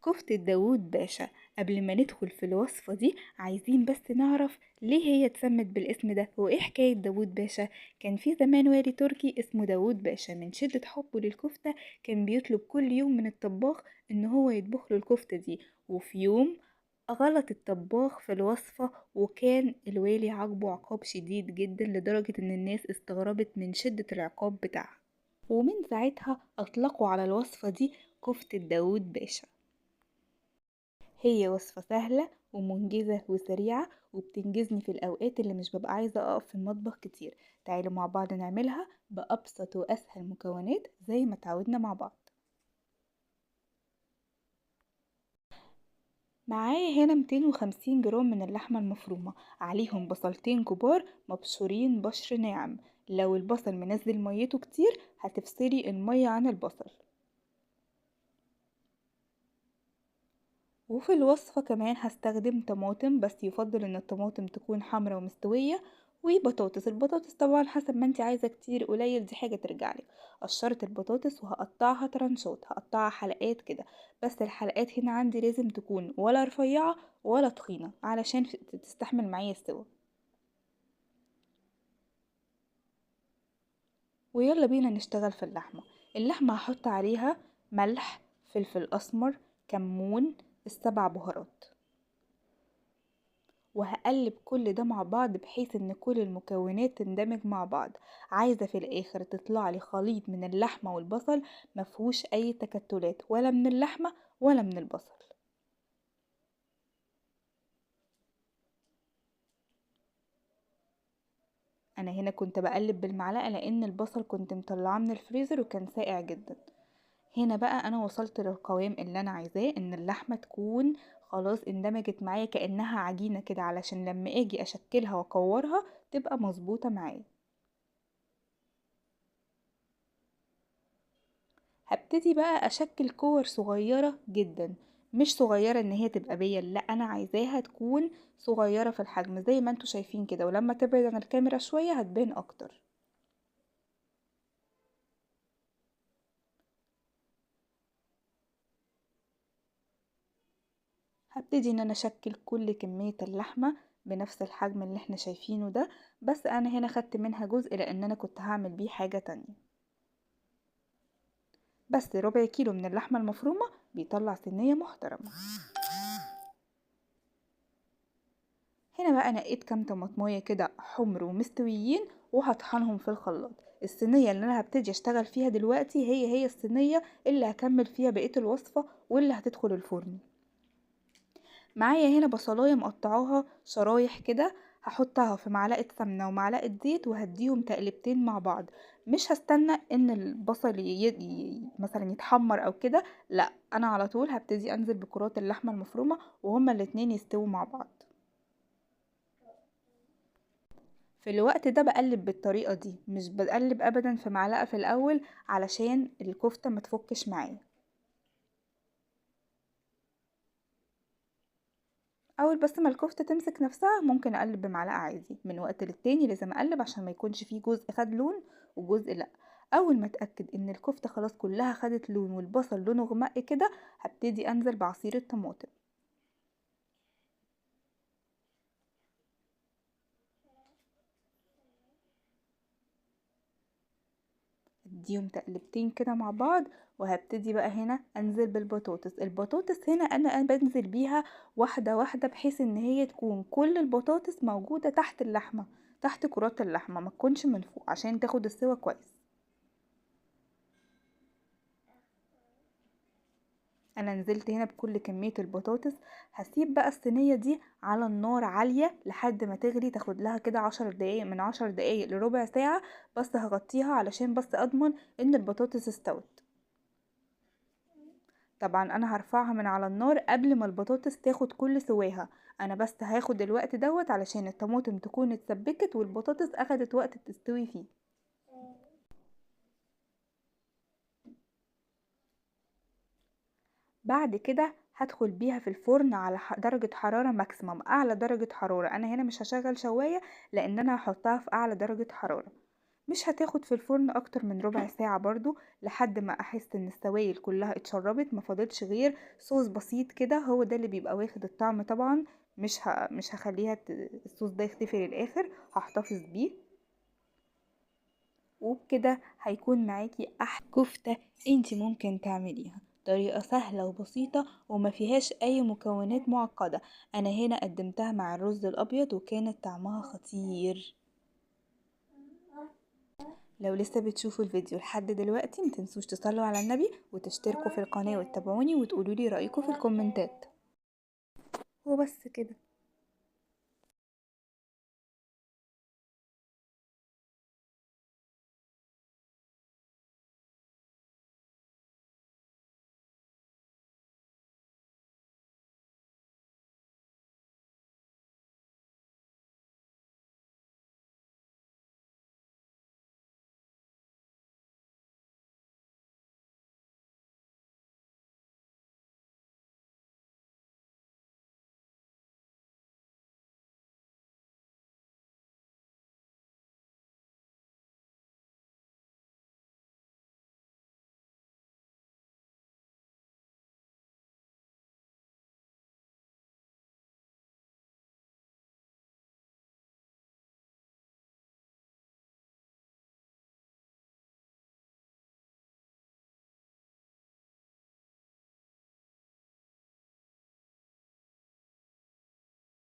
كفتة داوود باشا. قبل ما ندخل في الوصفة دي عايزين بس نعرف ليه هي اتسمت بالاسم ده وايه حكاية داوود باشا. كان في زمان والي تركي اسمه داوود باشا، من شدة حبه للكفتة كان بيطلب كل يوم من الطباخ ان هو يطبخ له الكفتة دي. وفي يوم غلط الطباخ في الوصفة، وكان الوالي عاقبه عقاب شديد جدا لدرجة ان الناس استغربت من شدة العقاب بتاعها. ومن ساعتها أطلقوا على الوصفة دي كفتة داوود باشا. هي وصفة سهلة ومنجزة وسريعة وبتنجزني في الأوقات اللي مش ببقى عايزة أقف في المطبخ كتير. تعالوا مع بعض نعملها بأبسط وأسهل مكونات زي ما تعودنا مع بعض. معايا هنا 250 جرام من اللحمة المفرومة، عليهم بصلتين كبار مبشورين بشر ناعم. لو البصل منزل ميته كتير هتفصلي المية عن البصل. وفي الوصفة كمان هستخدم طماطم، بس يفضل ان الطماطم تكون حمرا ومستوية، وبطاطس. البطاطس طبعا حسب ما انت عايزة، كتير قليل دي حاجة ترجعلك. قشرت البطاطس وهقطعها ترنشات، هقطعها حلقات كده، بس الحلقات هنا عندي لازم تكون ولا رفيعة ولا تخينة علشان تستحمل معايا السوا. ويلا بينا نشتغل في اللحمة. اللحمة هحط عليها ملح، فلفل اسمر، كمون، السبع بهارات، وهقلب كل ده مع بعض بحيث ان كل المكونات تندمج مع بعض. عايزة في الاخر تطلع لي خليط من اللحمة والبصل مفهوش اي تكتلات، ولا من اللحمة ولا من البصل. انا هنا كنت بقلب بالمعلقة لان البصل كنت مطلعاه من الفريزر وكان ساقع جدا. هنا بقى انا وصلت للقوام اللي انا عايزاه، ان اللحمة تكون خلاص اندمجت معايا كأنها عجينة كده، علشان لما اجي اشكلها واكورها تبقى مظبوطة معايا. هبتدي بقى اشكل كور صغيرة جدا، مش صغيرة ان هي تبقى بيا، لا انا عايزاها تكون صغيرة في الحجم زي ما انتوا شايفين كده، ولما تبعد عن الكاميرا شوية هتبان اكتر. هبتدي ان انا اشكل كل كمية اللحمة بنفس الحجم اللي احنا شايفينه ده، بس انا هنا خدت منها جزء لان انا كنت هعمل بيه حاجة تانية. بس ربع كيلو من اللحمة المفرومة بيطلع صينية محترمة. هنا بقى نقيت كام طماطمية كده حمر ومستويين وهطحنهم في الخلاط. الصينية اللي انا هبتدي اشتغل فيها دلوقتي هي الصينية اللي هكمل فيها بقية الوصفة واللي هتدخل الفرن. معايا هنا بصلاية مقطعاها شرايح كده، هحطها في معلقة سمنة ومعلقة زيت وهديهم تقلبتين مع بعض. مش هستنى ان البصل مثلا يتحمر او كده، لا انا على طول هبتدي انزل بكرات اللحمة المفرومة وهما الاتنين يستووا مع بعض. في الوقت ده بقلب بالطريقة دي، مش بقلب ابدا في معلقة في الاول علشان الكفتة ما تفكش معايا. اول بس ما الكفتة تمسك نفسها ممكن اقلب بمعلقة عادي، من وقت للتاني لازم اقلب عشان ما يكونش فيه جزء خد لون وجزء لا. اول ما اتاكد ان الكفتة خلاص كلها خدت لون والبصل لونه غمق كده هبتدي انزل بعصير الطماطم. اديهم تقلبتين كده مع بعض، وهبتدي بقى هنا انزل بالبطاطس. البطاطس هنا انا بنزل بيها واحده واحده بحيث ان هي تكون كل البطاطس موجوده تحت اللحمه، تحت كرات اللحمه، ما تكونش من فوق عشان تاخد السوا كويس. انا نزلت هنا بكل كميه البطاطس. هسيب بقى الصينيه دي على النار عاليه لحد ما تغلي، تاخد لها كده 10 دقايق، من 10 دقايق لربع ساعه، بس هغطيها علشان بس اضمن ان البطاطس استوت. طبعا انا هرفعها من على النار قبل ما البطاطس تاخد كل سواها. انا بس هاخد الوقت دوت علشان الطماطم تكون اتسبكت والبطاطس اخدت وقت تستوي فيه. بعد كده هدخل بيها في الفرن على درجة حرارة ماكسيمم، اعلى درجة حرارة. انا هنا مش هشغل شواية لان انا هحطها في اعلى درجة حرارة. مش هتاخد في الفرن اكتر من ربع ساعة برضو، لحد ما احس ان السوائل كلها اتشربت، ما فاضلش غير صوص بسيط كده، هو ده اللي بيبقى واخد الطعم طبعا. مش هخليها الصوص ده يختفي للاخر، هحتفظ بيه. وبكده هيكون معاكي احلى كفتة انتي ممكن تعمليها، طريقة سهلة وبسيطة وما فيهاش اي مكونات معقدة. انا هنا قدمتها مع الرز الابيض وكانت طعمها خطير. لو لسه بتشوفوا الفيديو لحد دلوقتي متنسوش تصلوا على النبي وتشتركوا في القناة وتتابعوني وتقولولي رأيكم في الكومنتات. وبس كده.